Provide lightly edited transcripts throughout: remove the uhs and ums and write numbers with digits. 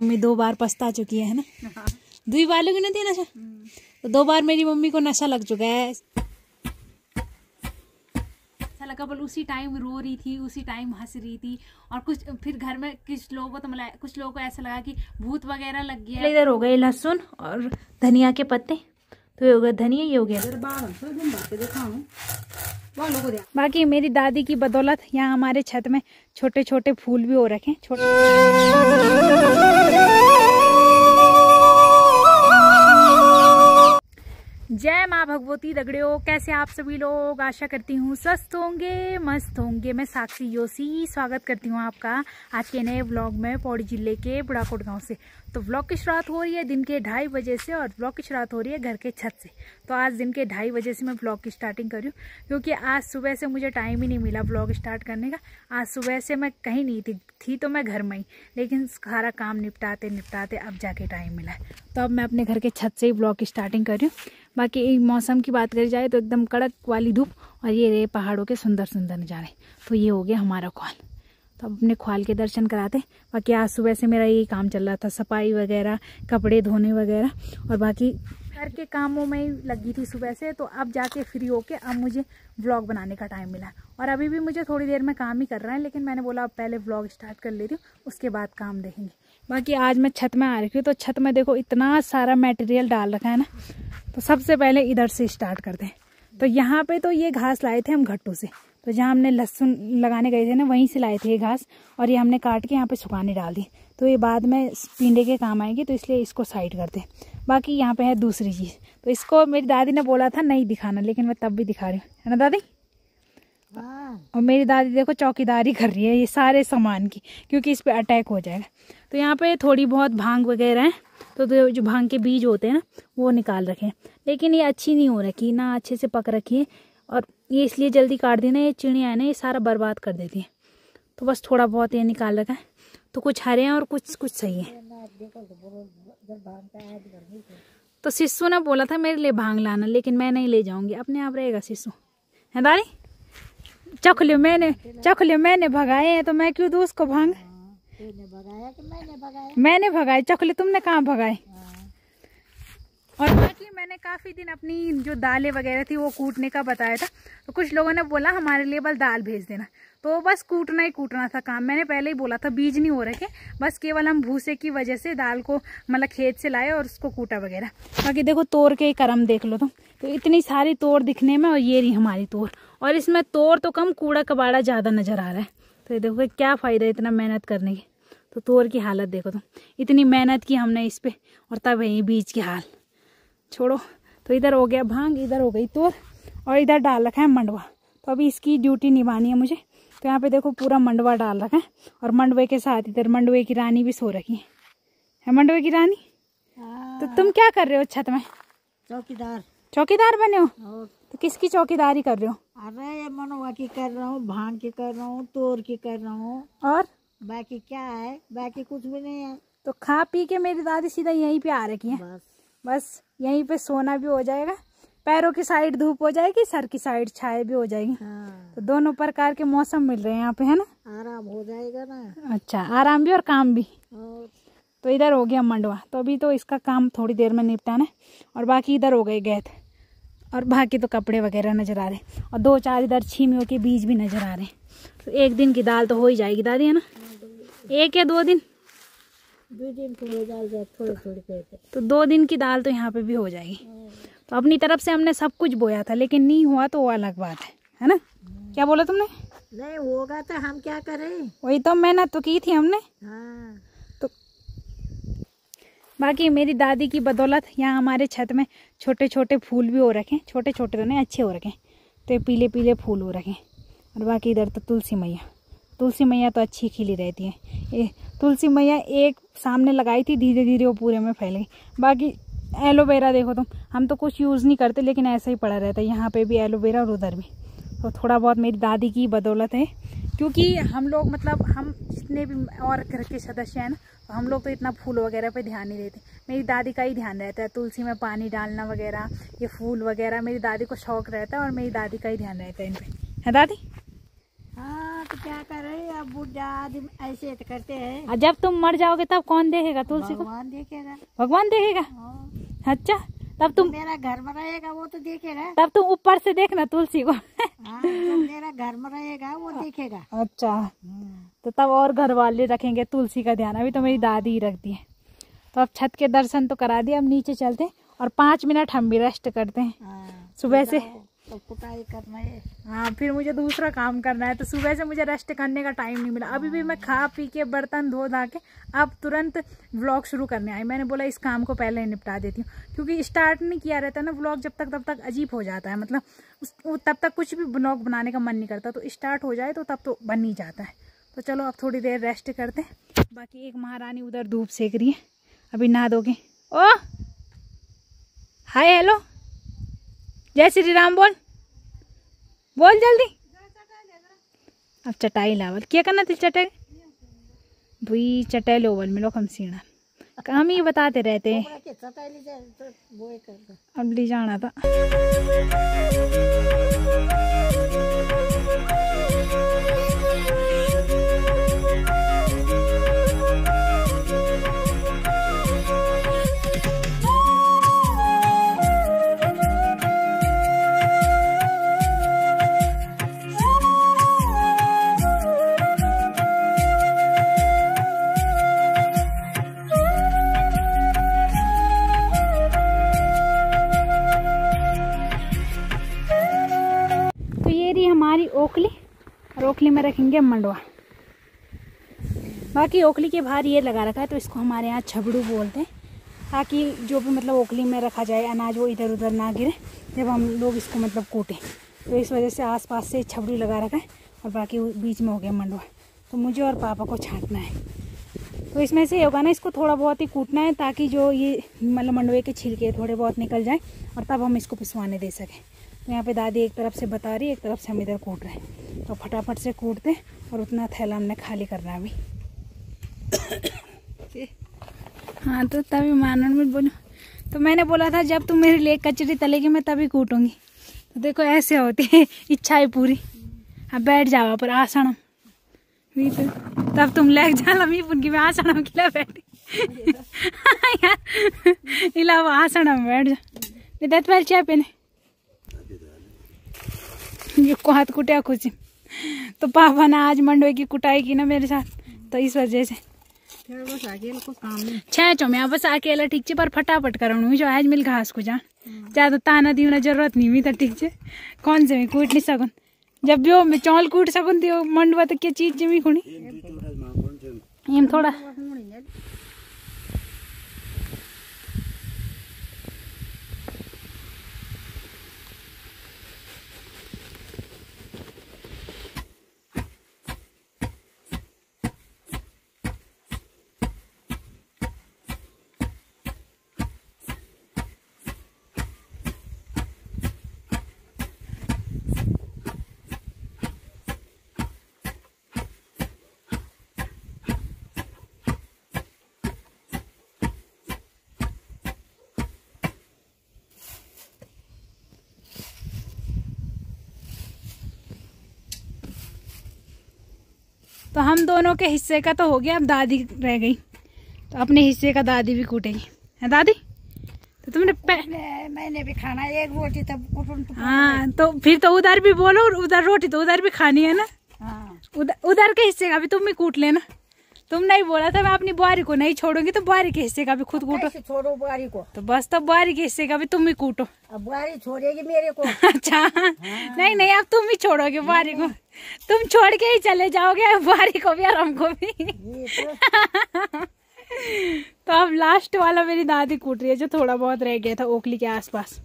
Mummy 2 बार पछता चुकी है ना। 2 बार लोग नहीं नशा, तो 2 बार मेरी मम्मी को नशा लग चुका है। कबल उसी टाइम रो रही थी, उसी टाइम हंस रही थी। और कुछ फिर घर में कुछ लोगों को तो मतलब कुछ लोगों को ऐसा लगा कि भूत वगैरह लग गया। इधर हो गए लहसुन और धनिया के पत्ते, तो ये हो गया धनिया, ये हो गया। बाकी मेरी दादी की बदौलत यहाँ हमारे छत में छोटे छोटे फूल भी हो रखे छोटे। जय माँ भगवती दगड़ियों, कैसे आप सभी लोग? आशा करती हूँ स्वस्थ होंगे, मस्त होंगे। मैं साक्षी जोशी स्वागत करती हूँ आपका आज के नए व्लॉग में पौड़ी जिले के बुढ़ाकोट गांव से। तो व्लॉग की शुरुआत हो रही है दिन के 2:30 बजे से और व्लॉग की शुरुआत हो रही है घर के छत से। तो आज दिन के 2:30 बजे से मैं व्लॉग की स्टार्टिंग कर रही हूँ, क्योंकि आज सुबह से मुझे टाइम ही नहीं मिला व्लॉग स्टार्ट करने का। आज सुबह से मैं कहीं नहीं थी तो मैं घर में ही, लेकिन सारा काम निपटाते निपटाते अब जाके टाइम मिला है। तो अब मैं अपने घर के छत से ही व्लॉग की स्टार्टिंग कर रही हूँ। बाकी मौसम की बात करी जाए तो एकदम कड़क वाली धूप और ये रहे पहाड़ों के सुंदर सुंदर नज़ारे। तो ये हो गया हमारा ख्वाल। तो अब अपने ख्वाल के दर्शन कराते। बाकी आज सुबह से मेरा यही काम चल रहा था, सफाई वगैरह, कपड़े धोने वगैरह, और बाकी घर के कामों में ही लगी थी सुबह से। तो अब जाके फ्री होके अब मुझे व्लॉग बनाने का टाइम मिला। और अभी भी मुझे थोड़ी देर में काम ही कर रहा है, लेकिन मैंने बोला अब पहले व्लॉग स्टार्ट कर लेती हूँ, उसके बाद काम देखेंगे। बाकी आज मैं छत में आ रही हूँ, तो छत में देखो इतना सारा मटेरियल डाल रखा है ना। तो सबसे पहले इधर से स्टार्ट करते हैं। तो यहाँ पे तो ये घास लाए थे हम घट्टू से, तो जहाँ हमने लहसुन लगाने गए थे ना वहीं से लाए थे ये घास, और ये हमने काट के यहाँ पे सुखाने डाल दी। तो ये बाद में पींडे के काम आएगी, तो इसलिए इसको साइड करते हैं। बाकी यहाँ पे है दूसरी चीज़, तो इसको मेरी दादी ने बोला था नहीं दिखाना, लेकिन मैं तब भी दिखा रही हूँ, है ना दादी? और मेरी दादी देखो चौकीदारी कर रही है ये सारे सामान की, क्योंकि इस पे अटैक हो जाएगा। तो यहाँ पे थोड़ी बहुत भांग वगैरह है, तो जो भांग के बीज होते हैं ना वो निकाल रखे हैं, लेकिन ये अच्छी नहीं हो रखी ना, अच्छे से पक रखी है। और ये इसलिए जल्दी काट दी ना, ये चिड़िया है ना ये सारा बर्बाद कर देती है। तो बस थोड़ा बहुत ये निकाल रखा है। तो कुछ हरे हैं और कुछ सही है। तो सिस्सू ने बोला था मेरे लिए भांग लाना, लेकिन मैं नहीं ले जाऊंगी, अपने आप रहेगा सिस्सू, है दादी? चखलियो मैंने भगाए हैं, तो मैं क्यों दूँ उसको भांग? मैंने भगाए, चखलियो तुमने कहाँ भगाए? और बाकी मैंने काफ़ी दिन अपनी जो दालें वगैरह थी वो कूटने का बताया था। तो कुछ लोगों ने बोला हमारे लिए बस दाल भेज देना, तो बस कूटना ही कूटना था काम। मैंने पहले ही बोला था बीज नहीं हो रखे, बस केवल हम भूसे की वजह से दाल को मतलब खेत से लाए और उसको कूटा वगैरह। बाकी देखो तोड़ के करम देख लो तुम, तो इतनी सारी तोड़ दिखने में, और ये रही हमारी तोड़। और इसमें तोड़ तो कम, कूड़ा कबाड़ा ज़्यादा नज़र आ रहा है। तो ये देखो क्या फ़ायदा इतना मेहनत करने की। तो तोड़ की हालत देखो तुम, इतनी मेहनत की हमने इस पर, और तब है ये बीज की हाल। छोड़ो। तो इधर हो गया भांग, इधर हो गई तोड़, और इधर डाल रखा है मंडवा। तो अभी इसकी ड्यूटी निभानी है मुझे। तो यहाँ पे देखो पूरा मंडवा डाल रखा है, और मंडवे के साथ इधर मंडवे की रानी भी सो रखी है मंडवे की रानी। तो तुम क्या कर रहे हो छत में? चौकीदार बने हो? तो किसकी चौकीदारी कर रहे हो? अरे मंडवा की कर रहा हूँ, भांग की कर रहा हूँ, तोड़ की कर रहा हूँ, और बाकी क्या है? बाकी कुछ भी नहीं है। तो खा पी के मेरी दादी सीधा यहीं पे आ रखी है। बस यहीं पे सोना भी हो जाएगा, पैरों की साइड धूप हो जाएगी, सर की साइड छाया भी हो जाएगी। तो दोनों प्रकार के मौसम मिल रहे हैं यहाँ पे, है ना? आराम हो जाएगा ना। अच्छा, आराम भी और काम भी। तो इधर हो गया मंडवा, तो अभी तो इसका काम थोड़ी देर में निपटाना है। और बाकी इधर हो गए गैत, और बाकी तो कपड़े वगैरह नजर आ रहे हैं, और 2-4 इधर छीमियों के बीज भी नजर आ रहे हैं। तो एक दिन की दाल तो हो ही जाएगी दादी, है ना? 1 या 2 दिन? 2 दिन को हो जाएगा, थोड़े। तो 2 दिन की दाल तो यहाँ पे भी हो जाएगी। तो अपनी तरफ से हमने सब कुछ बोया था, लेकिन नहीं हुआ तो वो अलग बात है ना? क्या बोला तुमने? नहीं होगा तो हम क्या करें? वही तो मेहनत तो की थी हमने। तो बाकी मेरी दादी की बदौलत यहाँ हमारे छत में छोटे छोटे फूल भी हो रखे, छोटे छोटे तो नहीं अच्छे हो रखे। तो ये पीले पीले फूल हो रखे। और बाकी इधर तो तुलसी मैया तो अच्छी खिली रहती है। ये तुलसी मैया एक सामने लगाई थी, धीरे धीरे वो पूरे में फैल गई। बाकी एलोवेरा देखो तुम, हम तो कुछ यूज़ नहीं करते, लेकिन ऐसा ही पड़ा रहता है। यहाँ पे भी एलोवेरा और उधर भी। तो थोड़ा बहुत मेरी दादी की बदौलत है, क्योंकि हम लोग मतलब हम जितने भी और घर के सदस्य हैं ना, तो हम लोग तो इतना फूल वगैरह पे ध्यान नहीं देते। मेरी दादी का ही ध्यान रहता है, तुलसी में पानी डालना वगैरह, ये फूल वगैरह मेरी दादी को शौक रहता है, और मेरी दादी का ही ध्यान रहता है इन पर, है दादी? हाँ, तो क्या करें बुढ़ा आदमी ऐसे तो करते हैं। और जब तुम मर जाओगे तब कौन देखेगा तुलसी को? भगवान देखेगा। भगवान देखेगा? अच्छा, तब तुम मेरा घर में रहेगा वो तो देखेगा। तब तुम ऊपर से देखना तुलसी को। हाँ, जो मेरा घर में रहेगा वो देखेगा। अच्छा, तो तब और घर वाले रखेंगे तुलसी का ध्यान। अभी तो मेरी दादी ही रखती है। तो अब छत के दर्शन तो करा दिए, अब नीचे चलते हैं और 5 मिनट हम भी रेस्ट करते हैं। सुबह से तो कुटाई करना है। हाँ, फिर मुझे दूसरा काम करना है, तो सुबह से मुझे रेस्ट करने का टाइम नहीं मिला। अभी भी मैं खा पी के बर्तन धो धा के अब तुरंत व्लॉग शुरू करने आई। मैंने बोला इस काम को पहले निपटा देती हूँ, क्योंकि स्टार्ट नहीं किया रहता ना व्लॉग जब तक तब तक अजीब हो जाता है। मतलब तब तक कुछ भी व्लॉग बनाने का मन नहीं करता, तो स्टार्ट हो जाए तो तब तो बन ही जाता है। तो चलो अब थोड़ी देर रेस्ट करते हैं। बाकी एक महारानी उधर धूप सेक रही है, अभी नहा दोगे। ओ हाय हेलो, जय श्री राम बोल बोल जल्दी। अब चटाई लावल क्या करना थी? चटाई भई चटाई लोवल मिलो कम सीना हम ही बताते रहते हैं। अब ले जाना था। हमारी ओखली, और ओखली में रखेंगे मंडवा। बाकी ओखली के बाहर ये लगा रखा है, तो इसको हमारे यहाँ छबड़ू बोलते हैं, ताकि जो भी मतलब ओखली में रखा जाए अनाज वो इधर उधर ना गिरे जब हम लोग इसको मतलब कूटें। तो इस वजह से आसपास से छबड़ू लगा रखा है, और बाकी बीच में हो गया मंडवा। तो मुझे और पापा को छांटना है। तो इसमें से होगा ना, इसको थोड़ा बहुत ही कूटना है, ताकि जो ये मतलब मंडवे के छिलके थोड़े बहुत निकल जाए, और तब हम इसको पिसवाने दे सकें। तो यहाँ पे दादी एक तरफ से बता रही है, एक तरफ से हम इधर कूट रहे हैं। तो फटाफट से कूटते, और उतना थैला हमने खाली करना है अभी। हाँ, तो तभी मानन में बोलो, तो मैंने बोला था जब तुम मेरे लिए कचरी तलेगी मैं तभी कूटूंगी। तो देखो ऐसे होती है इच्छा है पूरी। अब बैठ जाओ पर आसनम, तो तब तुम लेग जा लमी पुनकी में आसनम किला बैठी। इलावा आसनम बैठ जा। नहीं पहले चाय पीने ये को हाथ कुटिया खुशी। तो पापा ने आज मंडवे की कुटाई की ना मेरे साथ, तो इस वजह से बस अकेले को काम नहीं छह चो मैं बस अकेला ठीक है, पर फटाफट करूँ जो आज मिल घास को जा ज्यादा ताना दी जरूरत नहीं हुई था। ठीक है, कौन से मैं कूट नहीं सकूँ, जब भी हो मैं चौल कूट सकूँ तो मंडवा तक क्या चीज जमी खुणी एम थोड़ा। तो हम दोनों के हिस्से का तो हो गया, अब दादी रह गई, तो अपने हिस्से का दादी भी कूटेगी। है दादी? तो तुमने मैंने भी खाना एक रोटी तब। हाँ, तो फिर तो उधर भी बोलो, उधर रोटी तो उधर भी खानी है ना। हाँ। उधर के हिस्से का भी तुम भी कूट लेना। तुम नहीं बोला था मैं अपनी बुआरी को नहीं छोड़ूंगी, तो बुआरी के हिस्से का भी खुद कूटो। छोड़ो बुआरी को, तो बस तो बुआरी के हिस्से का भी तुम ही कूटो। अब बुआरी छोड़ेगी मेरे को। अच्छा हाँ। नहीं नहीं, अब तुम ही छोड़ोगे बुआरी को, तुम छोड़ के ही चले जाओगे बुआरी को भी और हमको भी। तो अब लास्ट वाला मेरी दादी कूट रही है, जो थोड़ा बहुत रह गया था ओखली के आसपास।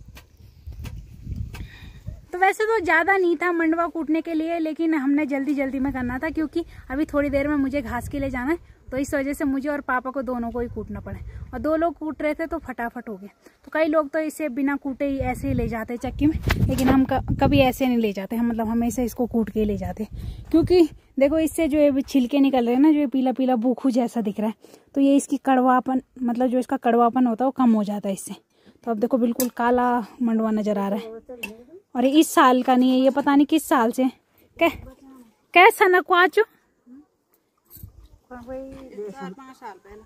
तो वैसे तो ज़्यादा नहीं था मंडवा कूटने के लिए, लेकिन हमने जल्दी जल्दी में करना था, क्योंकि अभी थोड़ी देर में मुझे घास के लिए जाना है। तो इस वजह से मुझे और पापा को दोनों को ही कूटना पड़े, और 2 लोग कूट रहे थे तो फटाफट हो गया। तो कई लोग तो इसे बिना कूटे ही ऐसे ही ले जाते चक्की में, लेकिन हम कभी ऐसे नहीं ले जाते। हम मतलब हमेशा इसको कूट के ही ले जाते, क्योंकि देखो इससे जो ये छिलके निकल रहे हैं ना, जो ये पीला पीला बूखू जैसा दिख रहा है, तो ये इसकी कड़वापन, मतलब जो इसका कड़वापन होता है वो कम हो जाता है इससे। तो अब देखो बिल्कुल काला मंडवा नजर आ रहा है, और ये इस साल का नहीं है, ये पता नहीं किस साल से। कैसा ना क्वाचो 4-5 साल पहले।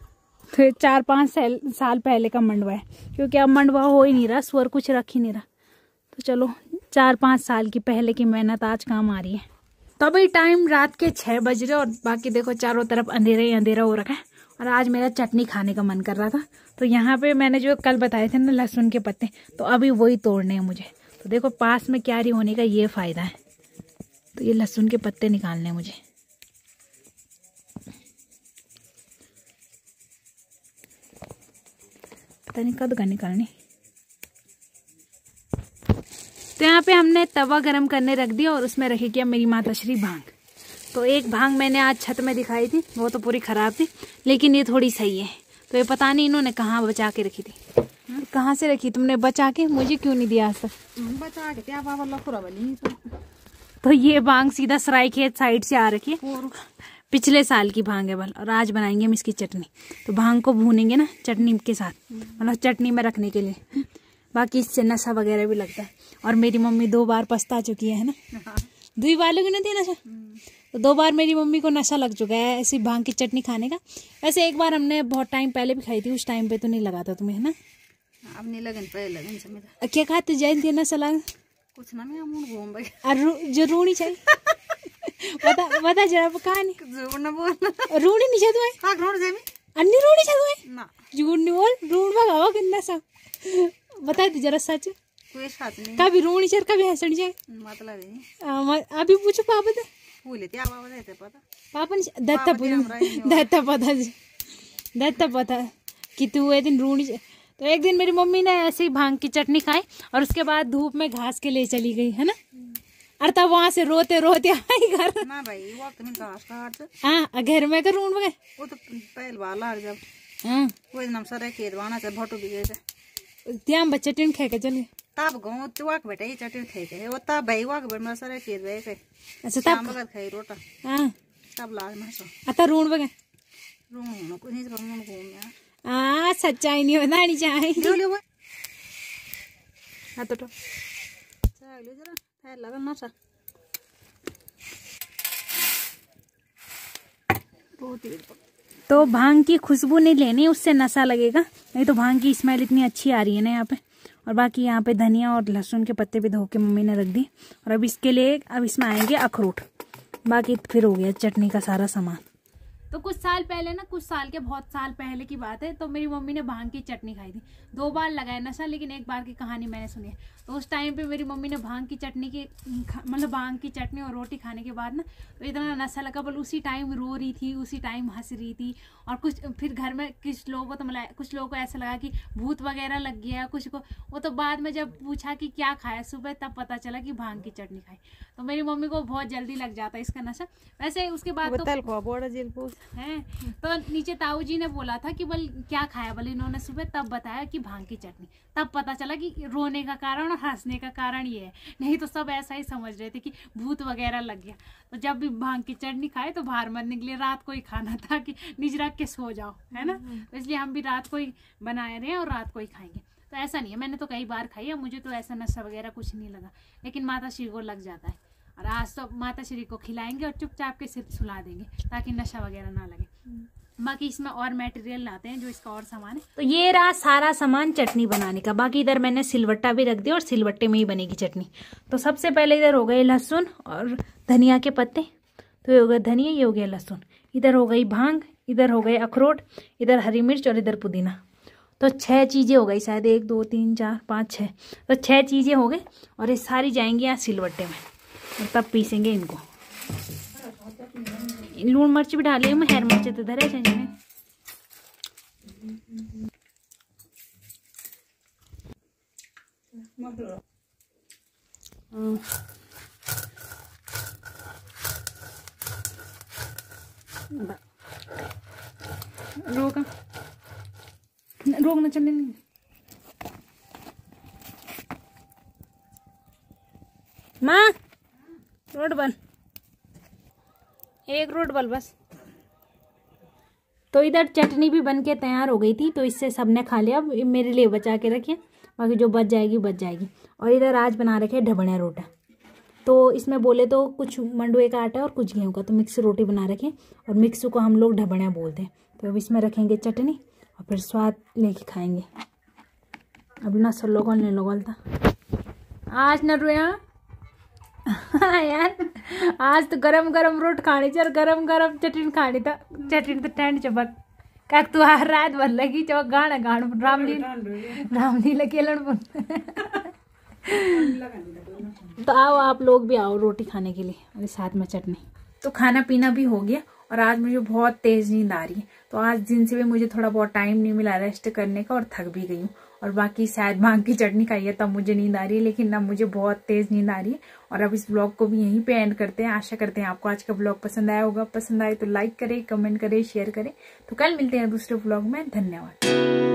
तो 4-5 साल पहले का मंडवा है, क्योंकि अब मंडवा हो ही नहीं रहा, स्वर कुछ रख ही नहीं रहा। तो चलो 4-5 साल की पहले की मेहनत आज काम आ रही है। तो अभी टाइम रात के 6 बज रहे और बाकी देखो चारों तरफ अंधेरा ही अंधेरा हो रखा है। और आज मेरा चटनी खाने का मन कर रहा था, तो यहाँ पे मैंने जो कल बताए थे ना लहसुन के पत्ते, तो अभी वही तोड़ने हैं मुझे। तो देखो पास में क्यारी होने का ये फ़ायदा है। तो ये लहसुन के पत्ते निकालने हैं मुझे। पता नहीं कब निकालने। तो यहाँ पे हमने तवा गरम करने रख दिया और उसमें रखी किया मेरी माता श्री भांग। तो एक भांग मैंने आज छत में दिखाई थी, वो तो पूरी ख़राब थी, लेकिन ये थोड़ी सही है। तो ये पता नहीं इन्होंने कहाँ बचा के रखी थी। कहाँ से रखी तुमने बचा के? मुझे क्यों नहीं दिया आज तक? बचा के क्या बाबा लफड़ा बनी। तो ये भांग सीधा सराय खेत साइड से आ रखी है, पिछले साल की भांग है बल। और आज बनाएंगे हम इसकी चटनी। तो भांग को भूनेंगे ना चटनी के साथ, मतलब चटनी में रखने के लिए। बाकी इससे नशा वगैरह भी लगता है। और मेरी मम्मी 2 बार पछता चुकी है ना। 2 बार लोग नहीं नशा, तो 2 बार मेरी मम्मी को नशा लग चुका है ऐसी भांग की चटनी खाने का। वैसे एक बार हमने बहुत टाइम पहले भी खाई थी, उस टाइम पे तो नहीं लगा था तुम्हें, है ना? अब नहीं लगन पहले लगन समय क्या खाते जयंती नशा लगा कुछ ना, मैं मुंह घूम गई। और जो रूणी चाहिए बता जरा कहानी। झूठ ना बोलना। रूणी नहीं चाहिए तुम्हें? हाँ रूठ जाए अन्नी रूणी चाहिए तुम्हें ना, झूठ नहीं बोल। रूण भगावा कितना सा बता दे जरा सच। कोई साथ नहीं। कभी रूणी चाहिए कभी हंसनी चाहिए, मतलब नहीं। अभी पूछो पापा से। बोले क्या बाबा देते पता पापा ने दत्ता पता कि तू एक दिन रूणी। तो एक दिन मेरी मम्मी ने ऐसे ही भांग की चटनी खाई और उसके बाद धूप में घास के लिए चली गई, है ना? और तब वहां से रोते रोते आई घर। ना भाई वो तो घास काट। हाँ घर में कर रूण में वो तो पहले बार लाग जब हाँ कोई नाम सरे खेत बाना से भटू भी गए थे ત્યાં चटनी खाए के चले तब गाँव चुवाक बेटा ये चटनी खाई के वो तब भाई वाक बेट में सरे खेत गए थे। अच्छा तब बगत खाई रोटा हाँ तब लाग ना सो आता रूण बगे रूम होना कुछ नहीं पर मन घूम यार सच्चाई नहीं बतानी चाहिए। ले ले वो हाँ तो चल ले जरा है लगन ना सा बहुत ही। तो भांग की खुशबू नहीं लेनी, उससे नशा लगेगा, नहीं तो भांग की स्मेल इतनी अच्छी आ रही है ना यहाँ पे। और बाकी यहाँ पे धनिया और लहसुन के पत्ते भी धो के मम्मी ने रख दी। और अब इसके लिए अब इसमें आएंगे अखरोट। बाकी फिर हो गया चटनी का सारा सामान। तो कुछ साल पहले ना, कुछ साल के बहुत साल पहले की बात है, तो मेरी मम्मी ने भांग की चटनी खाई थी। 2 बार लगाया नशा, लेकिन एक बार की कहानी मैंने सुनी है। तो उस टाइम पे मेरी मम्मी ने भांग की चटनी की मतलब भांग की चटनी और रोटी खाने के बाद ना तो इतना नशा लगा, बोल उसी टाइम रो रही थी, उसी टाइम हंस रही थी। और कुछ फिर घर में कुछ लोगों को तो मतलब कुछ लोगों को ऐसा लगा कि भूत वगैरह लग गया कुछ को। वो तो बाद में जब पूछा कि क्या खाया सुबह, तब पता चला कि भांग की चटनी खाई। तो मेरी मम्मी को बहुत जल्दी लग जाता है इसका नशा। वैसे उसके बाद तो है तो नीचे ताऊ जी ने बोला था कि बोल क्या खाया, बोले इन्होंने सुबह, तब बताया कि भांग की चटनी। तब पता चला कि रोने का कारण और हंसने का कारण ये है, नहीं तो सब ऐसा ही समझ रहे थे कि भूत वगैरह लग गया। तो जब भी भांग की चटनी खाए तो बाहर मत निकले, रात को ही खाना था कि निज रख के सो जाओ, है ना? तो इसलिए हम भी रात को ही बनाए रहे हैं और रात को ही खाएंगे। तो ऐसा नहीं है, मैंने तो कई बार खाई है, मुझे तो ऐसा नशा वगैरह कुछ नहीं लगा, लेकिन माता श्री को लग जाता है। और आज तो माता श्री को खिलाएंगे और चुपचाप के सिर सुला देंगे ताकि नशा वगैरह ना लगे। बाकी इसमें और मटेरियल लाते हैं जो इसका और सामान है। तो ये रहा सारा सामान चटनी बनाने का। बाकी इधर मैंने सिलवट्टा भी रख दिया और सिलवट्टे में ही बनेगी चटनी। तो सबसे पहले इधर हो गए लहसुन और धनिया के पत्ते, तो ये हो गया धनिया, ये हो गया लहसुन, इधर हो गई भांग, इधर हो गए अखरोट, इधर हरी मिर्च और इधर पुदीना। तो 6 चीज़ें हो गई शायद, 1 2 3 4 5 6, तो 6 चीज़ें हो गई। और ये सारी जाएंगी यहाँ सिलवट्टे में और तब पीसेंगे इनको। लून मिर्च भी डाले मैं, हर मिर्च तो धरे चाहिए। रोकना चले नहीं। माँ रोड बन, एक रोड बल बस। तो इधर चटनी भी बन के तैयार हो गई थी, तो इससे सबने खा लिया। अब मेरे लिए बचा के रखिए, बाकी जो बच जाएगी बच जाएगी। और इधर आज बना रखे ढबणिया रोटा। तो इसमें बोले तो कुछ मंडुए का आटा और कुछ गेहूं का, तो मिक्स रोटी बना रखें और मिक्स को हम लोग ढबणिया बोलते हैं। तो अब इसमें रखेंगे चटनी और फिर स्वाद लेके खाएंगे। अब ना सब लोगों ने लोगलता आज न रोया यार, आज तो गरम गरम रोट खानी चाहिए और गरम गरम चटनी खानी था। चटनी तो टेंट चबक क्या तू आ रात भर लगी चबक गाना गान रामलीला खेलन। तो आओ आप लोग भी आओ रोटी खाने के लिए और साथ में चटनी। तो खाना पीना भी हो गया और आज मुझे बहुत तेज नींद आ रही है। तो आज दिन से भी मुझे थोड़ा बहुत टाइम नहीं मिला रेस्ट करने का और थक भी गई हूँ। और बाकी शायद भांग की चटनी खाई है तब मुझे नींद आ रही है, लेकिन अब मुझे बहुत तेज नींद आ रही है। और अब इस ब्लॉग को भी यहीं पे एंड करते हैं। आशा करते हैं आपको आज का ब्लॉग पसंद आया होगा। पसंद आए तो लाइक करें, कमेंट करें, शेयर करें। तो कल मिलते हैं दूसरे ब्लॉग में। धन्यवाद।